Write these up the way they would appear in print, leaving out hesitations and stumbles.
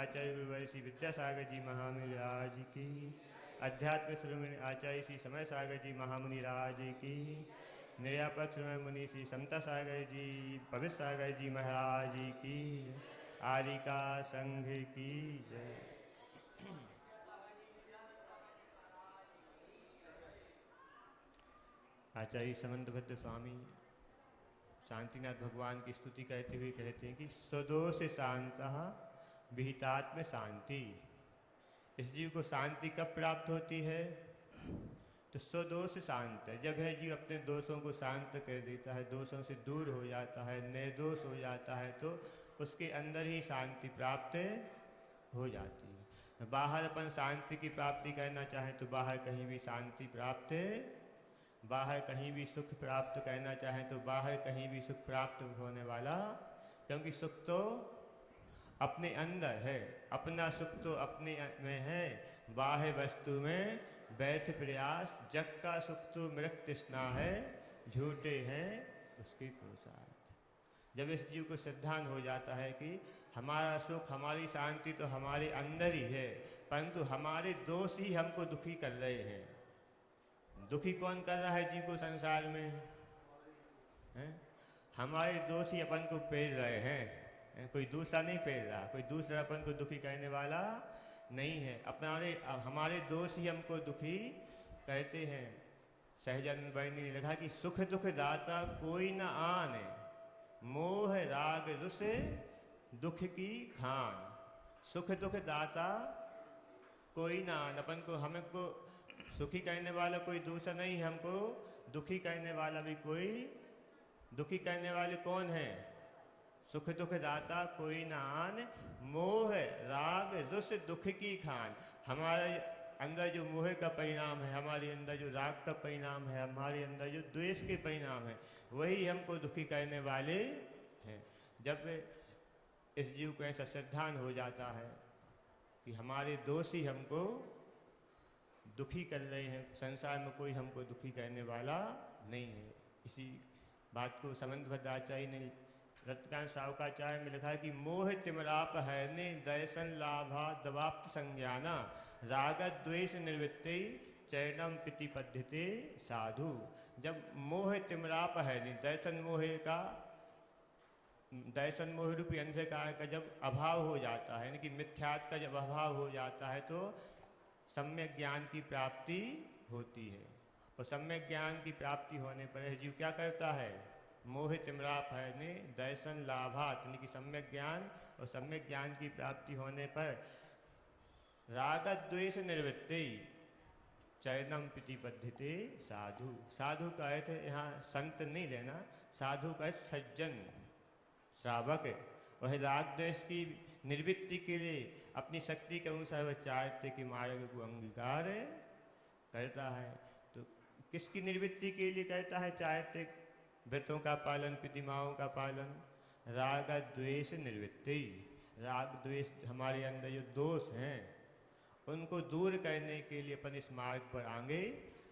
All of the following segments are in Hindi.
आचार्य गुरुवर श्री विद्यासागर जी महामुनि राज की, अध्यात्म शिरोमणि आचार्य श्री समय सागर जी महामुनि राज की, निर्यापक शिरोमणि मुनि श्री समता सागर जी पवित्र सागर जी महाराज की, आरिका संघ की जय। आचार्य समंतभद्र स्वामी शांतिनाथ भगवान की स्तुति करते हुए कहते हैं कि स्वदोष शांतः विहितात्म शांति। इस जीव को शांति कब प्राप्त होती है? तो स्वदोष शांत है, जब है जीव अपने दोषों को शांत कर देता है, दोषों से दूर हो जाता है, निर्दोष हो जाता है, तो उसके अंदर ही शांति प्राप्त हो जाती है। बाहर अपन शांति की प्राप्ति करना चाहें तो बाहर कहीं भी शांति प्राप्त, बाहर कहीं भी सुख प्राप्त करना चाहें तो बाहर कहीं भी सुख प्राप्त होने वाला, क्योंकि सुख तो अपने अंदर है, अपना सुख तो अपने में है, बाह्य वस्तु में व्यर्थ प्रयास, जग का सुख तो मृत तृष्णा है, झूठे हैं उसके पुरुषार्थ। जब इस जीव को सिद्धांत हो जाता है कि हमारा सुख हमारी शांति तो हमारे अंदर ही है, परंतु हमारे दोष ही हमको दुखी कर रहे हैं। दुखी कौन कर रहा है जीव को संसार में? हैं? हमारे दोष ही अपन को पेल रहे हैं, कोई दूसरा नहीं पेल रहा, कोई दूसरा अपन को दुखी करने वाला नहीं है। हमारे दोष ही हमको दुखी कहते हैं। सहजानंद भाई ने लिखा कि सुख दुख दाता कोई न आने, मोह राग रुस दुख की खान। सुख दुख दाता कोई ना आन, अपन को हमको सुखी करने वाला कोई दूसरा नहीं, हमको दुखी करने वाला भी कोई। दुखी करने वाले कौन है? सुख दुख दाता कोई ना आन, मोह राग रुस दुख की खान। हमारे अंदर जो मोह का परिणाम है, हमारे अंदर जो राग का परिणाम है, हमारे अंदर जो द्वेष के परिणाम है, वही हमको दुखी करने वाले हैं। जब इस जीव को ऐसा सिद्धांत हो जाता है कि हमारे दोष ही हमको दुखी कर रहे हैं, संसार में कोई हमको दुखी करने वाला नहीं है। इसी बात को समंतभद्र आचार्य ने रत्नकांत सावकाचार्य में लिखा है कि मोह तिमराप हरने दर्शन लाभा दवाप्त संज्ञाना, राग द्वेष निवृत्ति चरणम पिति पद्धति साधु। जब मोह तिमराप हरने, दर्शन मोह रूपी अंधकार का जब अभाव हो जाता है, यानी कि मिथ्यात्व का जब अभाव हो जाता है, तो सम्यक ज्ञान की प्राप्ति होती है। और सम्यक ज्ञान की प्राप्ति होने पर जीव क्या करता है? मोह तिमराप हरने दर्शन लाभात, यानी कि सम्यक ज्ञान, और सम्यक ज्ञान की प्राप्ति होने पर राग द्वेष निवृत्ति चरणम पिति पद्धति साधु। साधु का अर्थ यहाँ संत नहीं लेना, साधु का अर्थ सज्जन श्रावक। वह राग द्वेष की निवृत्ति के लिए अपनी शक्ति के अनुसार वह चारित्र्य के मार्ग को अंगीकार करता है। तो किसकी निवृत्ति के लिए करता है? चारित्र्य व्रतों का पालन, प्रतिमाओं का पालन। राग द्वेष निवृत्ति, राग द्वेष हमारे अंदर जो दोष हैं उनको दूर करने के लिए अपन इस मार्ग पर आगे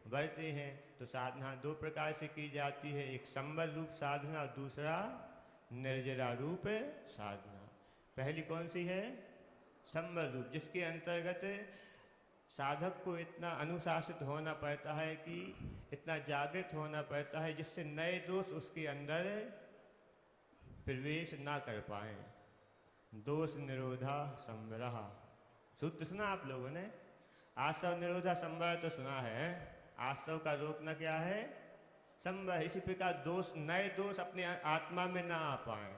बढ़ते हैं। तो साधना दो प्रकार से की जाती है, एक संबल रूप साधना, दूसरा निर्जरा रूप साधना। पहली कौन सी है? संबल रूप, जिसके अंतर्गत साधक को इतना अनुशासित होना पड़ता है कि इतना जागृत होना पड़ता है जिससे नए दोष उसके अंदर प्रवेश ना कर पाए। दोष निरोधा संवरः, सूत्र सुना आप लोगों ने? आश्रव निरोधा संवर तो सुना है। आश्रव का रोकना क्या है? संवर। इसी प्रकार दोष, नए दोष अपने आत्मा में ना आ पाए,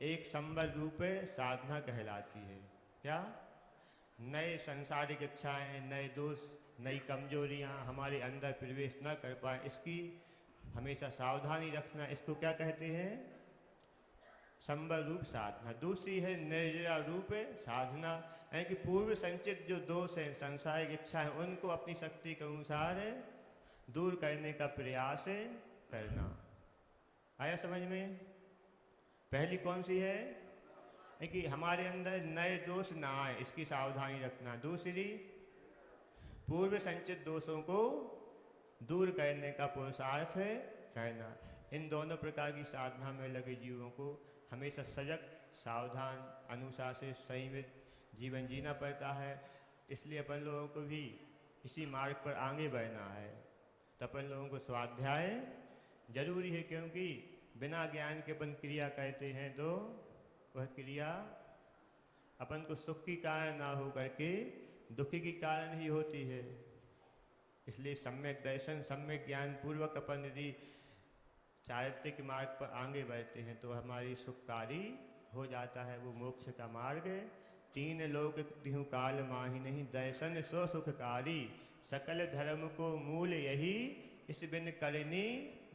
एक संवर रूप साधना कहलाती है। क्या? नए सांसारिक इच्छाएं, नए दोष, नई कमजोरियां हमारे अंदर प्रवेश न कर पाए, इसकी हमेशा सावधानी रखना। इसको क्या कहते हैं? संवर रूप साधना। दूसरी है निर्जरा रूप साधना, यानी कि पूर्व संचित जो दोष हैं, सांसारिक इच्छा है, उनको अपनी शक्ति के अनुसार दूर करने का प्रयास करना। आया समझ में? पहली कौन सी है? कि हमारे अंदर नए दोष ना आए, इसकी सावधानी रखना। दूसरी, पूर्व संचित दोषों को दूर करने का पुरुषार्थ करना। इन दोनों प्रकार की साधना में लगे जीवों को हमेशा सजग, सावधान, अनुशासित, संयमित जीवन जीना पड़ता है। इसलिए अपन लोगों को भी इसी मार्ग पर आगे बढ़ना है। तो अपन लोगों को स्वाध्याय जरूरी है, क्योंकि बिना ज्ञान के अपन क्रिया करते हैं तो वह क्रिया अपन को सुख की कारण ना हो करके दुखी की कारण ही होती है। इसलिए सम्यक दर्शन, सम्यक ज्ञान पूर्वक अपन यदि चारित्रिक मार्ग पर आगे बढ़ते हैं तो हमारी सुखकारी हो जाता है वो मोक्ष का मार्ग। तीन लोक तिहु काल माही नहीं, दर्शन सो सुखकारी, सकल धर्म को मूल यही, इस बिन करनी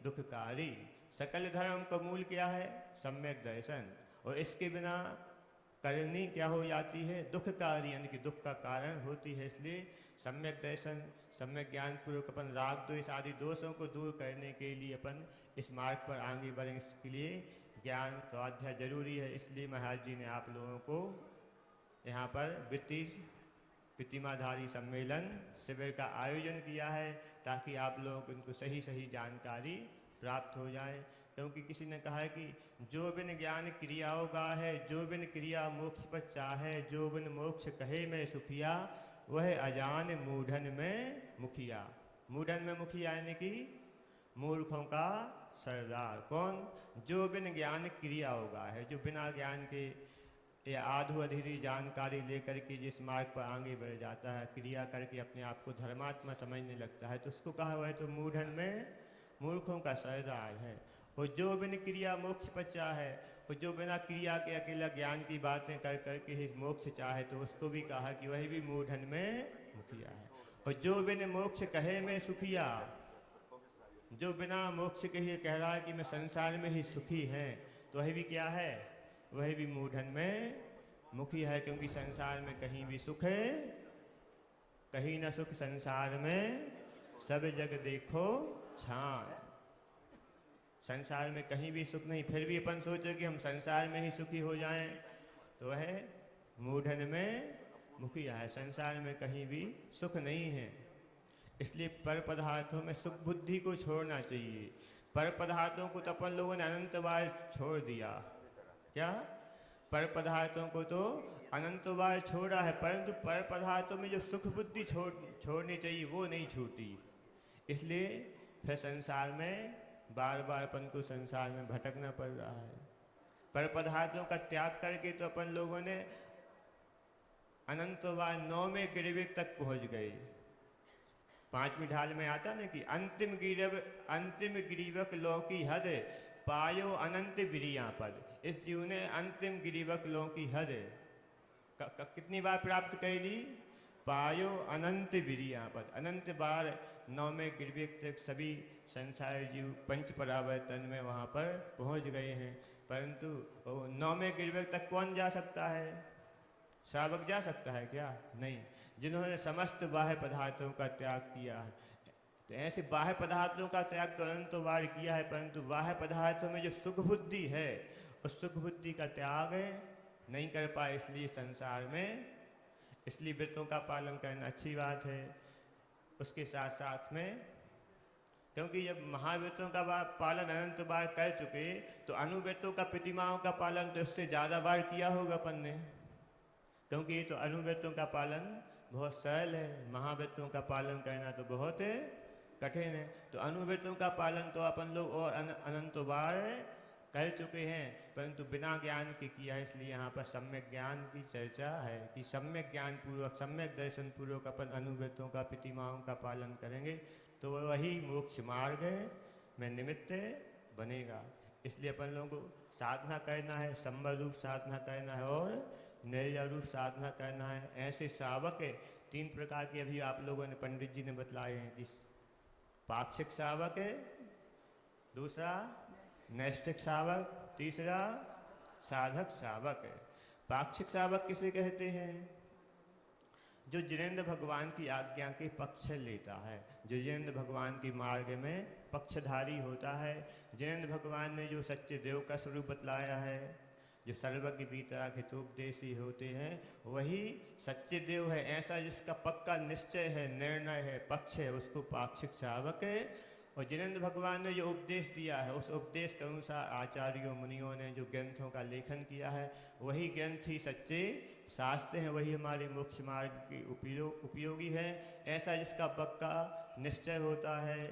दुखकारी। सकल धर्म का मूल क्या है? सम्यक दर्शन। और इसके बिना करनी क्या हो जाती है? दुखकारी, यानी कि दुख का कारण होती है। इसलिए सम्यक दर्शन, सम्यक ज्ञान पूर्वक अपन राग द्वेष आदि दोषों को दूर करने के लिए अपन इस मार्ग पर आगे बढ़ें। इसके लिए ज्ञान स्वाध्याय जरूरी है। इसलिए महाराज जी ने आप लोगों को यहाँ पर वृत्ति प्रतिमाधारी सम्मेलन शिविर का आयोजन किया है, ताकि आप लोगों को इनको सही सही जानकारी प्राप्त हो जाए। क्योंकि किसी ने कहा है कि जो बिन ज्ञान क्रियाओं का है, जो बिन क्रिया मोक्ष पर चाहे, जो बिन मोक्ष कहे में सुखिया, वह अजान मूढ़न में मुखिया। मूढ़न में मुखिया यानी कि मूर्खों का सरदार। कौन? जो बिन ज्ञान क्रिया होगा है, जो बिना ज्ञान के या आधु अधूरी जानकारी लेकर के जिस मार्ग पर आगे बढ़ जाता है, क्रिया करके अपने आप को धर्मात्मा समझने लगता है, तो उसको कहा हुआ है तो मूढ़न में मूर्खों का सरदार है। और जो बिन क्रिया मोक्ष पर चाहे, और जो बिना क्रिया के अकेला ज्ञान की बातें कर करके ही मोक्ष चाहे, तो उसको भी कहा कि वही भी मूढ़न में मुखिया है। और जो बिन मोक्ष कहे में सुखिया, जो बिना मोक्ष के ही कह रहा है कि मैं संसार में ही सुखी है, तो वही भी क्या है? वही भी मूढ़न में मुखिया है। क्योंकि संसार में कहीं भी सुख है, कहीं न सुख संसार में, सब जग देखो छान। संसार में कहीं भी सुख नहीं, फिर भी अपन सोचे कि हम संसार में ही सुखी हो जाएं, तो वह मूढ़न में मुखिया है। संसार में कहीं भी सुख नहीं है। इसलिए पर पदार्थों में सुख बुद्धि को छोड़ना चाहिए। पर पदार्थों को तो अपन लोगों ने अनंत बार छोड़ दिया। क्या? पर पदार्थों को तो अनंत बार छोड़ा है, परंतु पर पदार्थों में जो सुख बुद्धि छोड़नी चाहिए वो नहीं छूटी। इसलिए फिर संसार में बार बार अपन को संसार में भटकना पड़ रहा है। पर पदार्थों का त्याग करके तो अपन लोगों ने अनंत बार 9वें गिरिवक तक पहुंच गए। 5वीं ढाल में आता ना कि अंतिम गिरिवक लौकी हद, पायो अनंत विरिया पद। इस जीव ने अंतिम गिरिवक लौकी हद कितनी बार प्राप्त कर ली? पायो अनंत विरिया पद। अनंत बार 9वें गिरिवक तक सभी संसार जीव पंच परावर्तन में वहाँ पर पहुँच गए हैं। परंतु 9वें गिरिवक तक कौन जा सकता है? श्रावक जा सकता है क्या? नहीं। जिन्होंने समस्त बाह्य पदार्थों का त्याग किया है, तो ऐसे बाह्य पदार्थों का त्याग तो अनंत बार किया है, परंतु बाह्य पदार्थों में जो सुख बुद्धि है, उस सुख बुद्धि का त्याग नहीं कर पाए। इसलिए संसार में, इसलिए व्रतों का पालन करना अच्छी बात है। उसके साथ साथ में, क्योंकि जब महाव्रतों का पालन अनंत बार कर चुके, तो अनुव्रतों का, प्रतिमाओं का पालन तो इससे ज़्यादा बार किया होगा अपन ने। क्योंकि ये तो अनुव्रतों का पालन बहुत सरल है, महाव्रतों का पालन करना तो बहुत कठिन है। तो अनुव्रतों का पालन तो अपन लोग और अनंत बार कर चुके हैं, परंतु बिना ज्ञान के किया है। इसलिए यहाँ पर सम्यक ज्ञान की चर्चा है कि सम्यक ज्ञान पूर्वक, सम्यक दर्शन पूर्वक अपन अनुव्रतों का, प्रतिमाओं का पालन करेंगे तो वही मोक्ष मार्ग में निमित्त बनेगा। इसलिए अपन लोगों को साधना करना है, संबल रूप साधना करना है और निर्जल रूप साधना करना है। ऐसे श्रावक 3 प्रकार के अभी आप लोगों ने, पंडित जी ने बतलाए हैं कि पाक्षिक श्रावक है, दूसरा नैष्ठिक श्रावक, तीसरा साधक श्रावक है। पाक्षिक श्रावक किसे कहते हैं? जो जिनेंद्र भगवान की आज्ञा के पक्ष लेता है, जो जिनेंद्र भगवान की मार्ग में पक्षधारी होता है। जिनेंद्र भगवान ने जो सच्चे देव का स्वरूप बतलाया है, जो सर्वज्ञ बीतराग हितोपदेशी होते हैं, वही सच्चे देव है। ऐसा जिसका पक्का निश्चय है, निर्णय है, पक्ष है, उसको पाक्षिक श्रावक और जिनेंद्र भगवान ने जो उपदेश दिया है उस उपदेश के अनुसार आचार्यों मुनियों ने जो ग्रंथों का लेखन किया है वही ग्रंथ ही सच्चे शास्त्र हैं, वही हमारे मोक्ष मार्ग के उपयोगी है। ऐसा जिसका पक्का निश्चय होता है,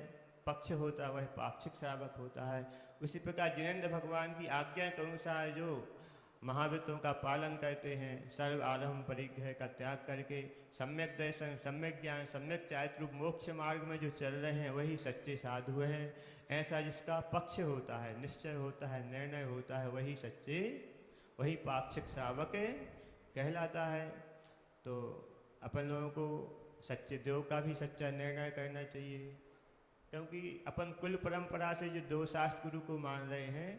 पक्ष होता है, वह पाक्षिक श्रावक होता है। उसी प्रकार जिनेंद्र भगवान की आज्ञा के अनुसार जो महाव्रतों का पालन करते हैं, सर्व आरंभ परिग्रह का त्याग करके सम्यक दर्शन, सम्यक ज्ञान, सम्यक चारित्र मोक्ष मार्ग में जो चल रहे हैं वही सच्चे साधु हैं। ऐसा जिसका पक्ष होता है, निश्चय होता है, निर्णय होता है, वही सच्चे, वही पाक्षिक श्रावक कहलाता है। तो अपन लोगों को सच्चे देव का भी सच्चा निर्णय करना चाहिए, क्योंकि अपन कुल परंपरा से जो दो शास्त्र गुरु को मान रहे हैं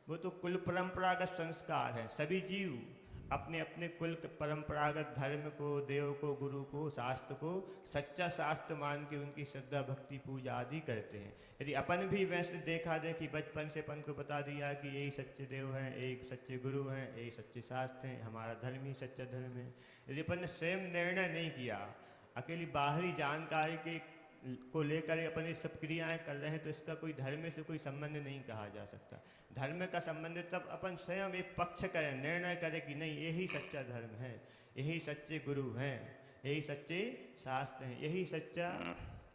वो तो कुल परंपरागत संस्कार है। सभी जीव अपने अपने कुल परंपरागत धर्म को, देव को, गुरु को, शास्त्र को सच्चा शास्त्र मान के उनकी श्रद्धा भक्ति पूजा आदि करते हैं। यदि अपन भी वैसे देखा देखी बचपन से अपन को बता दिया कि यही सच्चे देव हैं, एक सच्चे गुरु हैं, यही सच्चे शास्त्र हैं, हमारा धर्म ही सच्चा धर्म है, यदि अपन ने स्वयं निर्णय नहीं किया, अकेली बाहरी जानकारी के को लेकर अपन ये सब क्रियाएं कर रहे हैं, तो इसका कोई धर्म से कोई संबंध नहीं कहा जा सकता। धर्म का संबंध तब अपन स्वयं एक पक्ष करें, निर्णय करें कि नहीं यही सच्चा धर्म है, यही सच्चे गुरु हैं, यही सच्चे शास्त्र हैं, यही सच्चा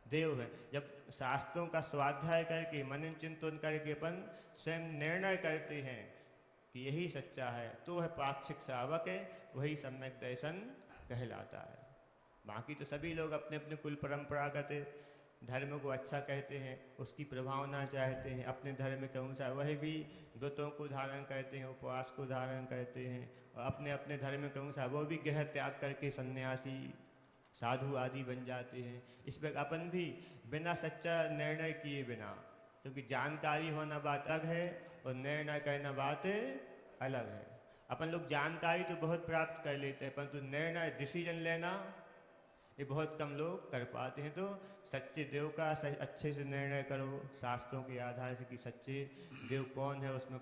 देव है। जब शास्त्रों का स्वाध्याय करके मनन चिंतन करके अपन स्वयं निर्णय करते हैं कि यही सच्चा है, तो वह पाक्षिक श्रावक है, वही सम्यक दर्शन कहलाता है। बाकी तो सभी लोग अपने अपने कुल परंपरागत धर्म को अच्छा कहते हैं, उसकी प्रभावना चाहते हैं, अपने धर्म के अनुसार वह भी व्रतों को धारण करते हैं, उपवास को धारण करते हैं, और अपने अपने धर्म के अनुसार वो भी गृह त्याग करके सन्यासी, साधु आदि बन जाते हैं। इस पर अपन भी बिना सच्चा निर्णय किए बिना, क्योंकि जानकारी होना बात अलग है और निर्णय करना बात अलग है। अपन लोग जानकारी तो बहुत प्राप्त कर लेते हैं, परंतु निर्णय, डिसीजन लेना ये बहुत कम लोग कर पाते हैं। तो सच्चे देव का अच्छे से निर्णय करो शास्त्रों के आधार से कि सच्चे देव कौन है, उसमें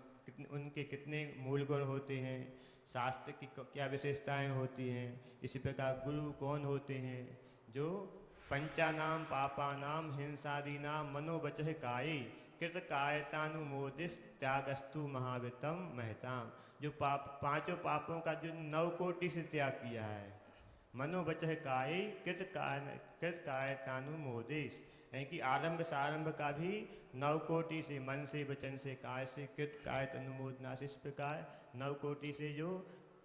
उनके कितने मूल गुण होते हैं, शास्त्र की क्या विशेषताएं होती हैं। इसी प्रकार गुरु कौन होते हैं, जो पंचानाम पापानाम हिंसादीनाम मनोवचः काये कृत कायतानुमोदिस त्यागस्तु महावितम महताम, जो पांचों पापों का जो 9 कोटि से त्याग किया है, मनोवचः काये कृत कायतानुमोदिस, यानी कि आरंभ सारंभ का भी 9 कोटि से, मन से, वचन से, काय से, कृत कायत अनुमोदना से, इस प्रकार 9 कोटि से जो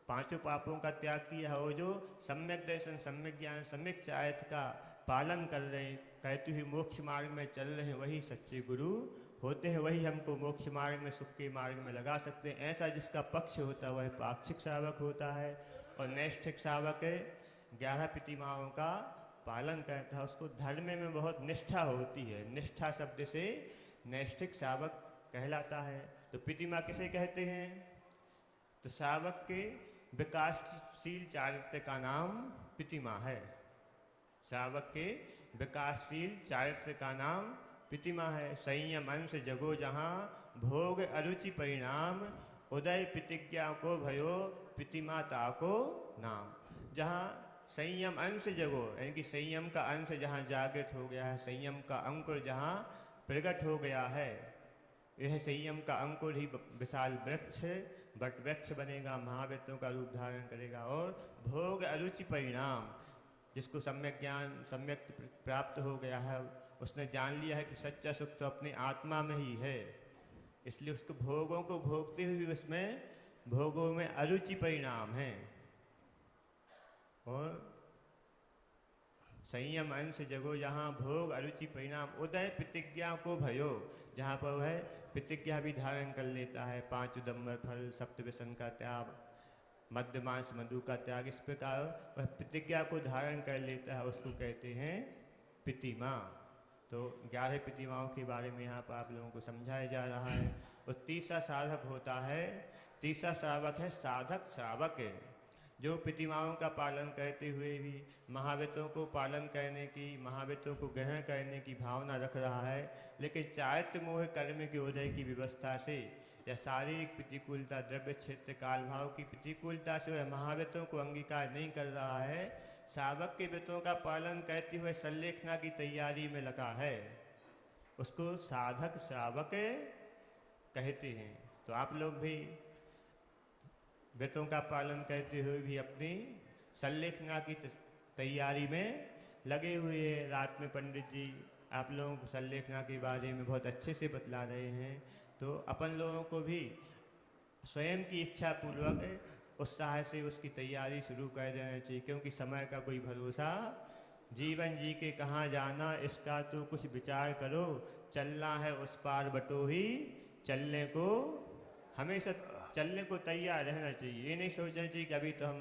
पांचों पापों का त्याग किया है, वो जो सम्यक दर्शन, सम्यक ज्ञान, सम्यक चारित्र का पालन कर रहे हैं, कहते हुए मोक्ष मार्ग में चल रहे हैं, वही सच्चे गुरु होते हैं, वही हमको मोक्ष मार्ग में, सुख के मार्ग में लगा सकते हैं। ऐसा जिसका पक्ष होता है वह पाक्षिक श्रावक होता है, और नैष्ठिक श्रावक 11 प्रतिमाओं का पालन करता है, उसको धर्म में बहुत निष्ठा होती है। निष्ठा शब्द से नैष्ठिक श्रावक कहलाता है। तो प्रतिमा किसे कहते हैं? तो श्रावक के विकासशील चारित्र का नाम प्रतिमा है। श्रावक के विकासशील चारित्र का नाम प्रतिमा है। संयम अंश जगो जहाँ भोग अरुचि परिणाम, उदय प्रतिज्ञा को भयो प्रतिमाता को नाम। जहाँ संयम अंश जगो, यानी कि संयम का अंश जहाँ जागृत हो गया है, संयम का अंकुर जहाँ प्रकट हो गया है, यह संयम का अंकुर ही विशाल वृक्ष, बट वृक्ष बनेगा, महाव्रतों का रूप धारण करेगा। और भोग अरुचि परिणाम, जिसको सम्यक ज्ञान, सम्यक प्राप्त हो गया है, उसने जान लिया है कि सच्चा सुख तो अपनी आत्मा में ही है, इसलिए उसको भोगों को भोगते हुए उसमें भोगों में अरुचि परिणाम है। और संयम अंश जगो जहाँ भोग अरुचि परिणाम, उदय प्रतिज्ञा को भयो, जहाँ पर वह प्रतिज्ञा भी धारण कर लेता है, 5 उदम्बर फल, सप्तव्यसन का त्याग, मध्य मांस मधु का त्याग, इस प्रकार वह प्रतिज्ञा को धारण कर लेता है, उसको कहते हैं प्रतिमा। तो 11 प्रतिमाओं के बारे में यहाँ पर आप लोगों को समझाया जा रहा है। और तीसरा साधक होता है, तीसरा श्रावक है साधक श्रावक, जो प्रतिमाओं का पालन करते हुए भी महाव्रतों को पालन करने की, महाव्रतों को ग्रहण करने की भावना रख रहा है, लेकिन चारित्र मोह कर्म के उदय की व्यवस्था से या शारीरिक प्रतिकूलता, द्रव्य क्षेत्र काल भाव की प्रतिकूलता से वह महाव्रतों को अंगीकार नहीं कर रहा है, श्रावक के व्रतों का पालन करते हुए संलेखना की तैयारी में लगा है। उसको साधक श्रावक कहते हैं। तो आप लोग भी व्रतों का पालन करते हुए भी अपनी संलेखना की तैयारी में लगे हुए हैं। रात में पंडित जी आप लोगों को संलेखना के बारे में बहुत अच्छे से बतला रहे हैं। तो अपन लोगों को भी स्वयं की इच्छा पूर्वक उत्साह से उसकी तैयारी शुरू कर देना चाहिए, क्योंकि समय का कोई भरोसा, जीवन जी के कहाँ जाना इसका तो कुछ विचार करो, चलना है उस पार बटोही, चलने को हमेशा चलने को तैयार रहना चाहिए। ये नहीं सोचना चाहिए कि अभी तो हम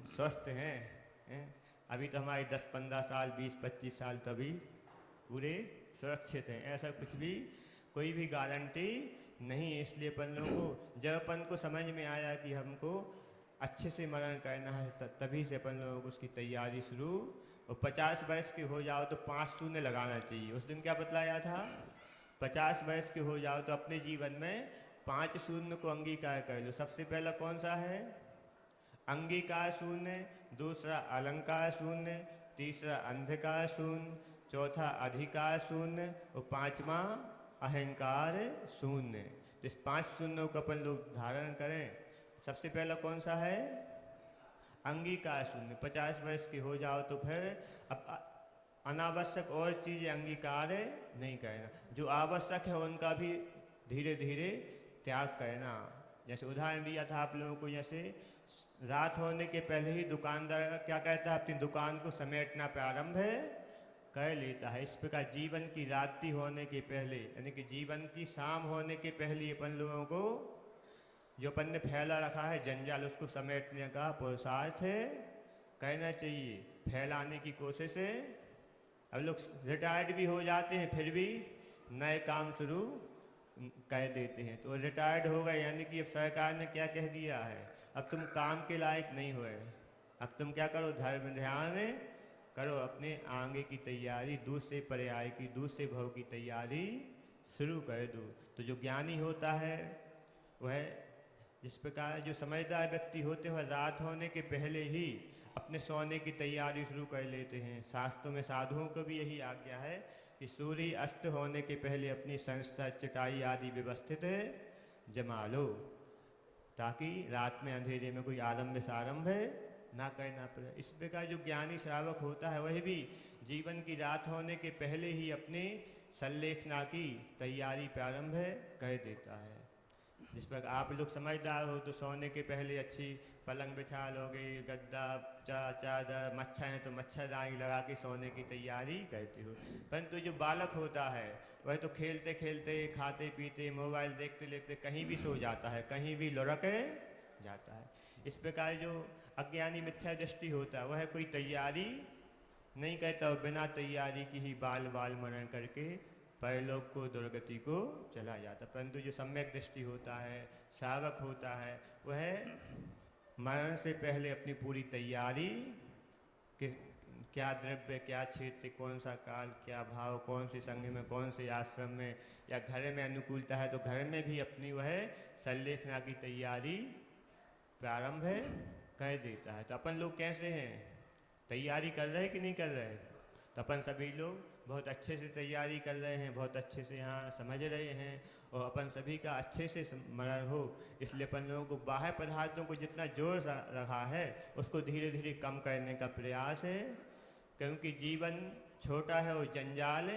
स्वस्थ हैं, अभी तो हमारे 10-15 साल 20-25 साल तभी पूरे सुरक्षित हैं। ऐसा कुछ भी कोई भी गारंटी नहीं है। इसलिए अपन लोगों को जब अपन को समझ में आया कि हमको अच्छे से मरण करना है, तभी से अपन लोगों को उसकी तैयारी शुरू। और 50 वर्ष के हो जाओ तो 5 शून्य लगाना चाहिए। उस दिन क्या बतलाया था? 50 वर्ष के हो जाओ तो अपने जीवन में 5 शून्य को अंगीकार कर लो। सबसे पहला कौन सा है? अंगीकार शून्य, दूसरा अलंकार शून्य, तीसरा अंधकार शून्य, चौथा अधिकार शून्य और पांचवा अहंकार शून्य। तो इस 5 शून्यों को अपन लोग धारण करें। सबसे पहला कौन सा है? अंगीकार शून्य। 50 वर्ष के हो जाओ तो फिर अब अनावश्यक और चीज़ें अंगीकार नहीं करना, जो आवश्यक है उनका भी धीरे धीरे त्याग करना। जैसे उदाहरण दिया था आप लोगों को, जैसे रात होने के पहले ही दुकानदार क्या कहता है? अपनी दुकान को समेटना प्रारंभ कर लेता है। इस प्रकार जीवन की रात्रि होने के पहले, यानी कि जीवन की शाम होने के पहले अपन लोगों को जो अपन ने फैला रखा है जंजाल, उसको समेटने का पुरुषार्थ करना चाहिए, फैलाने की कोशिश है। अब लोग रिटायर्ड भी हो जाते हैं फिर भी नए काम शुरू कर देते हैं। तो रिटायर्ड हो गए यानी कि अब सरकार ने क्या कह दिया है? अब तुम काम के लायक नहीं हुए, अब तुम क्या करो? धर्म ध्यान करो, अपने आगे की तैयारी, दूसरे पर्याय की, दूसरे भव की तैयारी शुरू कर दो। तो जो ज्ञानी होता है वह, जिस प्रकार जो समझदार व्यक्ति होते हैं, वह रात होने के पहले ही अपने सोने की तैयारी शुरू कर लेते हैं। शास्त्रों में साधुओं को भी यही आज्ञा है कि सूर्य अस्त होने के पहले अपनी संस्था, चटाई आदि व्यवस्थित जमा लो, ताकि रात में अंधेरे में कोई आरंभ सारंभ ना करना पड़े। इस प्रकार जो ज्ञानी श्रावक होता है वह भी जीवन की रात होने के पहले ही अपने संलेखना की तैयारी प्रारंभ कर देता है। जिस पर आप लोग समझदार हो तो सोने के पहले अच्छी पलंग बिछा लोगे, गद्दा, चादर, मच्छर है तो मच्छरदानी लगा के सोने की तैयारी करते हो। परंतु जो बालक होता है वह तो खेलते खेलते, खाते पीते, मोबाइल देखते देखते कहीं भी सो जाता है, कहीं भी लुढ़क जाता है। इस प्रकार जो अज्ञानी मिथ्या दृष्टि होता है वह कोई तैयारी नहीं करता, और बिना तैयारी की ही बाल बाल मरण करके परलोक को, दुर्गति को चला जाता। परंतु जो सम्यक दृष्टि होता है, श्रावक होता है, वह मरण से पहले अपनी पूरी तैयारी, किस क्या द्रव्य, क्या क्षेत्र, कौन सा काल, क्या भाव, कौन से संघ में, कौन से आश्रम में, या घर में अनुकूलता है तो घर में भी अपनी वह संलेखना की तैयारी प्रारंभ कर देता है। तो अपन लोग कैसे हैं? तैयारी कर रहे हैं कि नहीं कर रहे? तो अपन सभी लोग बहुत अच्छे से तैयारी कर रहे हैं, बहुत अच्छे से यहाँ समझ रहे हैं, और अपन सभी का अच्छे से स्मरण हो। इसलिए अपन लोगों को बाह्य पदार्थों को जितना जोर रखा है उसको धीरे धीरे कम करने का प्रयास है, क्योंकि जीवन छोटा है और जंजाल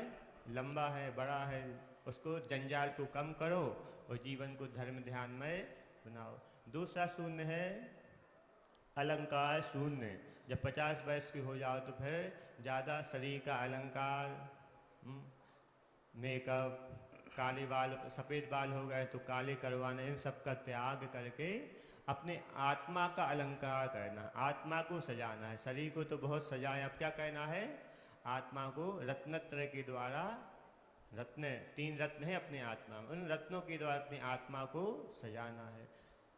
लंबा है, बड़ा है। उसको जंजाल को कम करो और जीवन को धर्म ध्यान में बनाओ। दूसरा शून्य है अलंकार शून्य। जब 50 वर्ष के हो जाओ तो फिर ज़्यादा शरीर का अलंकार, मेकअप, काले बाल, सफ़ेद बाल हो गए तो काले करवाना, इन सब का त्याग करके अपने आत्मा का अलंकार करना, आत्मा को सजाना है। शरीर को तो बहुत सजाया, अब क्या करना है? आत्मा को रत्नत्रय के द्वारा, रत्न 3 रत्न है अपने आत्मा में, उन रत्नों के द्वारा अपनी आत्मा को सजाना है।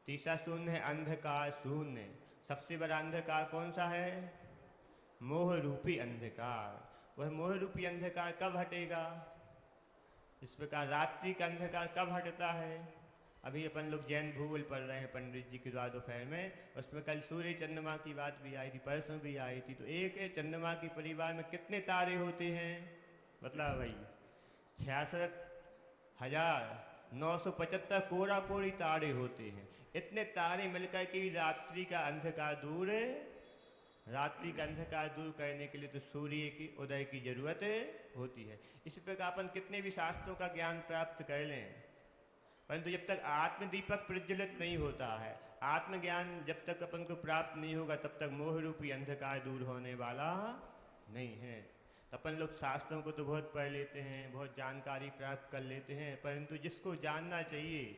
तीसरा शून्य है अंधकार शून्य। सबसे बड़ा अंधकार कौन सा है? मोह रूपी अंधकार। वह मोह रूपी अंधकार कब हटेगा? इस प्रकार रात्रि का अंधकार कब हटता है? अभी अपन लोग जैन भूगोल पढ़ रहे हैं पंडित जी के द्वारा दोपहर में, उसमें कल सूर्य चंद्रमा की बात भी आई थी, परसों भी आई थी। तो एक चंद्रमा के परिवार में कितने तारे होते हैं? मतलब भाई 66,975 कोरा कोरी तारे होते हैं। इतने तारे मिलकर के रात्रि का अंधकार दूर करने के लिए तो सूर्य की उदय की जरूरत होती है। इस प्रकार अपन कितने भी शास्त्रों का ज्ञान प्राप्त कर लें, परंतु जब तक आत्मदीपक प्रज्वलित नहीं होता है, आत्मज्ञान जब तक अपन को प्राप्त नहीं होगा, तब तक मोह रूपी अंधकार दूर होने वाला नहीं है। तो अपन लोग शास्त्रों को तो बहुत पढ़ लेते हैं, बहुत जानकारी प्राप्त कर लेते हैं, परंतु जिसको जानना चाहिए,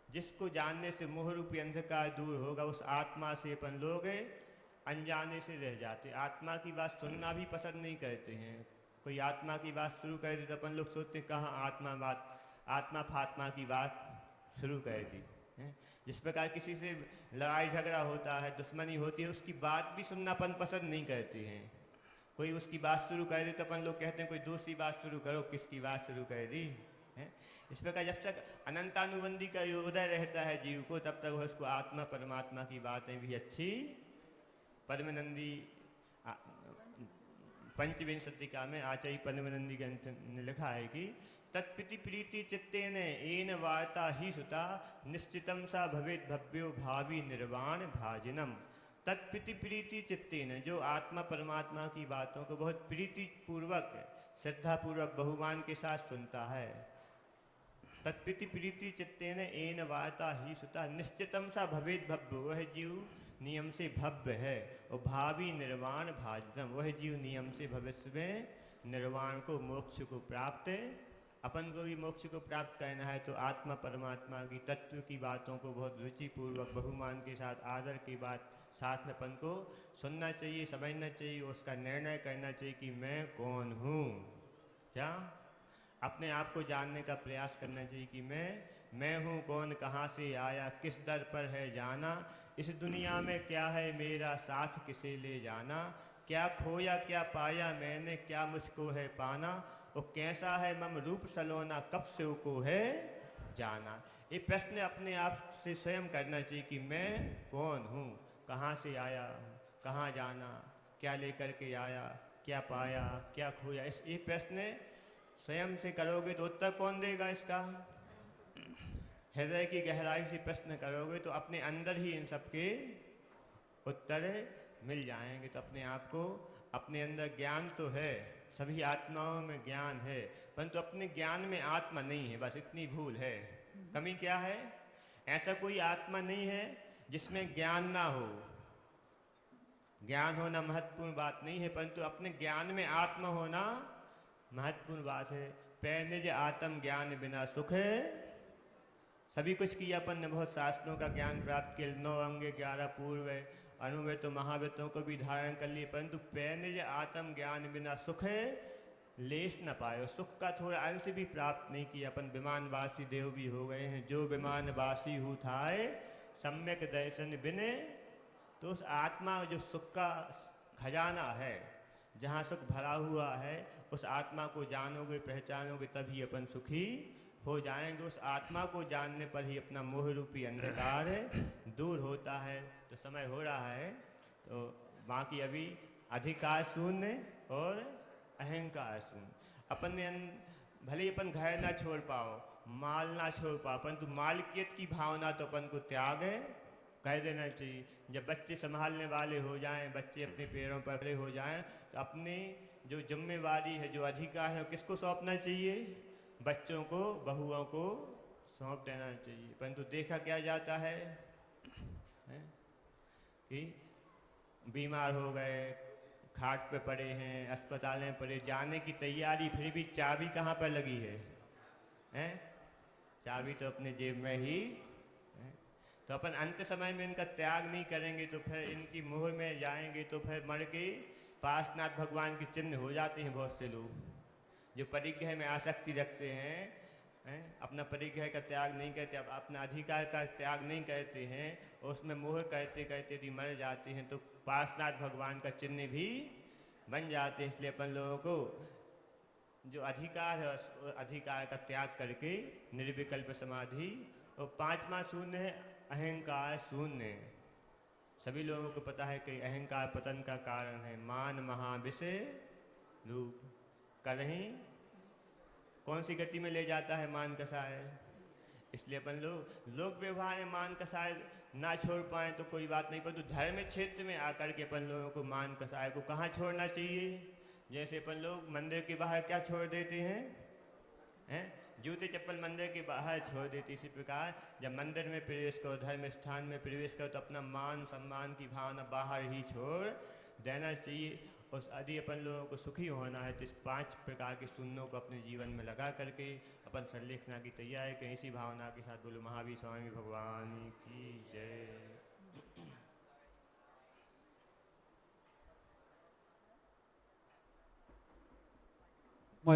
जिसको जानने से मोह रूपी अंधकार दूर होगा, उस आत्मा से अपन लोग अनजाने से रह जाते। आत्मा की बात सुनना भी पसंद नहीं करते हैं। कोई आत्मा की बात शुरू कर दे तो अपन लोग सोचते हैं कहाँ आत्मा फात्मा की बात शुरू कर दी है। जिस प्रकार किसी से लड़ाई झगड़ा होता है, दुश्मनी होती है, उसकी बात भी सुनना अपन पसंद नहीं करते हैं। कोई उसकी बात शुरू कर दे तो अपन लोग कहते हैं कोई दूसरी बात शुरू करो, किसकी बात शुरू कर दी है। इस प्रकार जब तक अनंतानुबंधी का उदय रहता है जीव को, तब तक उसको आत्मा परमात्मा की बातें भी अच्छी। पद्मनंदी पंचविंशतिका में आचार्य पद्मनंदी ग्रंथ ने लिखा है कि तत्प्रीति प्रीति चित्तेन एन वार्ता ही सुता निश्चितम सा भवेद भव्यो भावी निर्वाण भाजनम। तत्प्रीति प्रीति चित्तेन, जो आत्मा परमात्मा की बातों को बहुत प्रीति पूर्वक, श्रद्धा पूर्वक, बहुमान के साथ सुनता है। तत्प्रीति प्रीति चित्तेन एन वार्ता ही सुता निश्चितम सा भवेद भव्य, वह जीव नियम से भव्य है। और भावी निर्वाण भाजनम, वह जीव नियम से भविष्य में निर्वाण को, मोक्ष को प्राप्त। अपन को भी मोक्ष को प्राप्त करना है तो आत्मा परमात्मा की तत्व की बातों को बहुत रुचिपूर्वक, बहुमान के साथ, आदर की बात साथ में अपन को सुनना चाहिए, समझना चाहिए, उसका निर्णय करना चाहिए कि मैं कौन हूँ। क्या अपने आप को जानने का प्रयास करना चाहिए कि मैं हूँ कौन, कहाँ से आया, किस दर पर है जाना, इस दुनिया में क्या है मेरा साथ, किसे ले जाना, क्या खोया क्या पाया मैंने, क्या मुझको है पाना, और कैसा है मम रूप सलोना, कब से को है जाना। ये प्रश्न अपने आप से स्वयं करना चाहिए कि मैं कौन हूँ, कहाँ से आया हूँ, कहाँ जाना, क्या लेकर के आया, क्या पाया, क्या खोया। ये प्रश्न स्वयं से करोगे तो उत्तर कौन देगा इसका? हृदय की गहराई से प्रश्न करोगे तो अपने अंदर ही इन सब के उत्तर मिल जाएंगे। तो अपने आप को, अपने अंदर ज्ञान तो है, सभी आत्माओं में ज्ञान है, परंतु अपने ज्ञान में आत्मा नहीं है, बस इतनी भूल है। कमी क्या है? ऐसा कोई आत्मा नहीं है जिसमें ज्ञान ना हो। ज्ञान होना महत्वपूर्ण बात नहीं है, परंतु अपने ज्ञान में आत्मा होना महत्वपूर्ण बात है। पैनिज आत्म ज्ञान बिना सुख है। सभी कुछ किया अपन ने, बहुत शास्त्रों का ज्ञान प्राप्त किया, 9 अंग 11 पूर्व अनुव्रत तो महाव्रतों को भी धारण कर लिए, परंतु पैनिज आत्म ज्ञान बिना सुख लेस न पाए। सुख का थोड़ा अंश भी प्राप्त नहीं किया। अपन विमानवासी देव भी हो गए हैं। जो विमानवासी हु थाए सम्यक दर्शन बिने। तो उस आत्मा, जो सुख का खजाना है, जहाँ सुख भरा हुआ है, उस आत्मा को जानोगे, पहचानोगे, तभी अपन सुखी हो जाएंगे। उस आत्मा को जानने पर ही अपना मोह रूपी अंधकार दूर होता है। तो समय हो रहा है, तो बाकी अभी अधिकार शून्य और अहंकार शून्य। अपन ने भले ही अपन घर ना छोड़ पाओ, माल ना छोड़ पाओ, परंतु मालिकियत की भावना तो अपन को त्याग कर देना चाहिए। जब बच्चे संभालने वाले हो जाएं, बच्चे अपने पैरों पर खड़े हो जाएं, तो अपनी जो जिम्मेवारी है, जो अधिकार है, किसको सौंपना चाहिए? बच्चों को, बहुओं को सौंप देना चाहिए। परंतु देखा क्या जाता है कि बीमार हो गए, खाट पे पड़े हैं, अस्पताल में पड़े, जाने की तैयारी, फिर भी चाबी कहाँ पर लगी है? चाबी तो अपने जेब में ही है। तो अपन अंत समय में इनका त्याग नहीं करेंगे तो फिर इनकी मोह में जाएंगे, तो फिर मर के पार्श्वनाथ भगवान के चिन्ह हो जाते हैं। बहुत से लोग जो परिग्रह में आसक्ति रखते हैं, अपना परिग्रह का त्याग नहीं करते, अब अपना अधिकार का त्याग नहीं करते हैं, और उसमें मोह करते करते यदि मर जाते हैं तो पार्श्वनाथ भगवान का चिन्ह भी बन जाते हैं। इसलिए अपन लोगों को जो अधिकार है, उस अधिकार का त्याग करके निर्विकल्प समाधि। और 5वां शून्य है अहंकार शून्य। सभी लोगों को पता है कि अहंकार पतन का कारण है। मान महाविषय रूप करहीं कौन सी गति में ले जाता है मान कसाय। इसलिए अपन लोक व्यवहार में मान कसाय ना छोड़ पाएँ तो कोई बात नहीं, परंतु धर्म क्षेत्र में आकर के अपन लोगों को मान कसाय को कहाँ छोड़ना चाहिए। जैसे अपन लोग मंदिर के बाहर क्या छोड़ देते हैं, जूते चप्पल मंदिर के बाहर छोड़ देते। इसी प्रकार जब मंदिर में प्रवेश करो, धर्म स्थान में प्रवेश करो, तो अपना मान सम्मान की भावना बाहर ही छोड़ देना चाहिए। उस यदि अपन लोगों को सुखी होना है तो इस 5 प्रकार के शून्यों को अपने जीवन में लगा करके अपन संलेखना की तैयारी करें। इसी भावना के साथ बोलो महावीर स्वामी भगवान की जय।